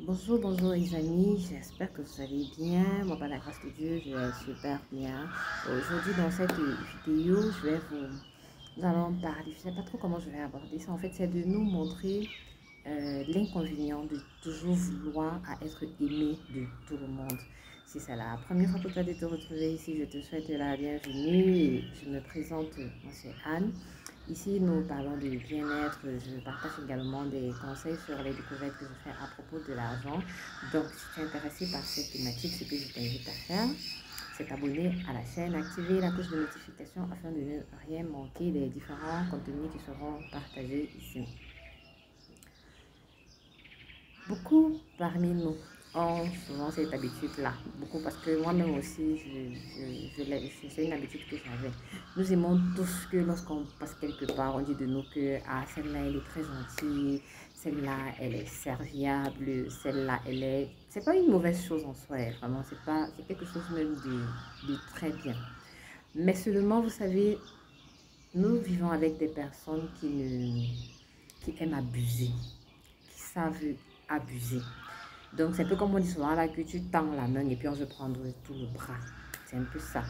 Bonjour les amis, j'espère que vous allez bien. Moi, par la grâce de Dieu, je vais super bien. Aujourd'hui, dans cette vidéo, nous allons parler, je ne sais pas trop comment je vais aborder ça. En fait, c'est de nous montrer l'inconvénient de toujours vouloir à être aimé de tout le monde. Si c'est la première fois pour toi de te retrouver ici, je te souhaite la bienvenue et je me présente, moi c'est Anne. Ici, nous parlons de bien-être. Je partage également des conseils sur les découvertes que je fais à propos de l'argent. Donc, si tu es intéressé par cette thématique, ce que je t'invite à faire, c'est t'abonner à la chaîne, activer la cloche de notification afin de ne rien manquer des différents contenus qui seront partagés ici. Beaucoup parmi nous ont souvent cette habitude-là. Beaucoup parce que moi-même aussi, c'est une habitude que j'avais. Nous aimons tous que lorsqu'on passe quelque part, on dit de nous que ah, celle-là, elle est très gentille, celle-là, elle est serviable, celle-là, elle est... C'est pas une mauvaise chose en soi, vraiment, c'est quelque chose même de très bien. Mais seulement, vous savez, nous vivons avec des personnes qui aiment abuser, qui savent abuser. Donc, c'est un peu comme on dit souvent là que tu tends la main et puis on veut prendre tout le bras. C'est un peu ça.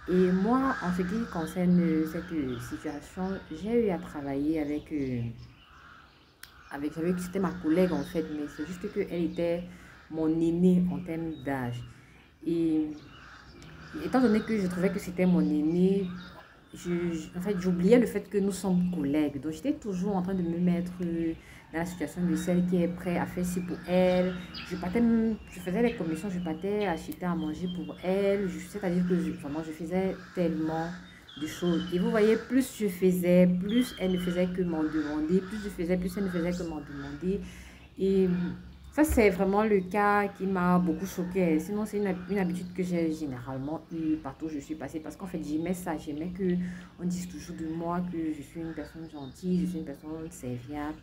Et moi, en ce qui concerne cette situation, j'ai eu à travailler c'était ma collègue en fait, mais c'est juste qu'elle était mon aînée en termes d'âge. Et étant donné que je trouvais que c'était mon aînée, en fait, j'oubliais le fait que nous sommes collègues. Donc, j'étais toujours en train de me mettre dans la situation de celle qui est prête à faire ci pour elle. Je faisais les commissions, je partais acheter à manger pour elle. C'est-à-dire que vraiment, je faisais tellement de choses. Et vous voyez, plus je faisais, plus elle ne faisait que m'en demander. Plus je faisais, plus elle ne faisait que m'en demander. Et ça, c'est vraiment le cas qui m'a beaucoup choquée. Sinon, c'est une habitude que j'ai généralement eue partout où je suis passée. Parce qu'en fait, j'aimais ça. J'aimais qu'on dise toujours de moi que je suis une personne gentille, je suis une personne serviable.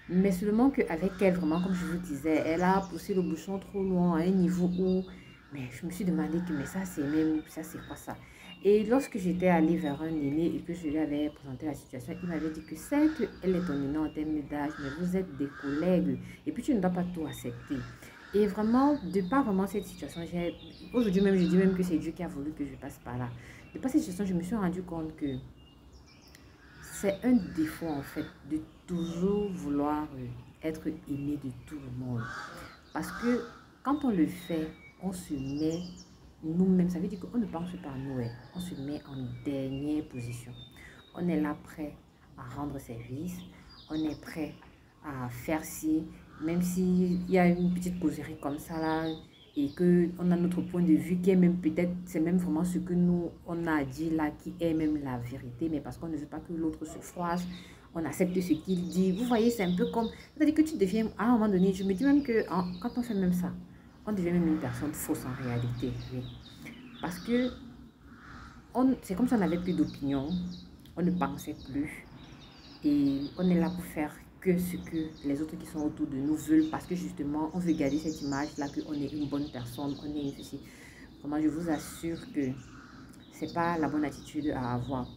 Mais seulement qu'avec elle, vraiment, comme je vous disais, elle a poussé le bouchon trop loin à un niveau où... Mais je me suis demandé que, mais ça, c'est quoi ça? Et lorsque j'étais allée vers un aîné et que je lui avais présenté la situation, il m'avait dit que certes, elle est ton aînée en termes d'âge, mais vous êtes des collègues et puis tu ne dois pas tout accepter. Et vraiment, de par vraiment cette situation, aujourd'hui même, je dis même que c'est Dieu qui a voulu que je passe par là. De par cette situation, je me suis rendu compte que c'est un défaut en fait de toujours vouloir être aimé de tout le monde. Parce que quand on le fait, on se met nous-mêmes, ça veut dire qu'on ne pense pas à nous, on se met en dernière position. On est là prêt à rendre service, on est prêt à faire ci, même s'il y a une petite causerie comme ça là, et qu'on a notre point de vue qui est même peut-être, c'est même vraiment ce que nous, on a dit là, qui est même la vérité, mais parce qu'on ne veut pas que l'autre se froisse, on accepte ce qu'il dit. Vous voyez, c'est un peu comme, c'est-à-dire que tu deviens, à un moment donné, je me dis même que quand on fait même ça, on devient même une personne fausse en réalité, oui. Parce que c'est comme si on n'avait plus d'opinion, on ne pensait plus, et on est là pour faire que ce que les autres qui sont autour de nous veulent, parce que justement, on veut garder cette image-là qu'on est une bonne personne, on est une ceci. Vraiment, je vous assure que c'est pas la bonne attitude à avoir.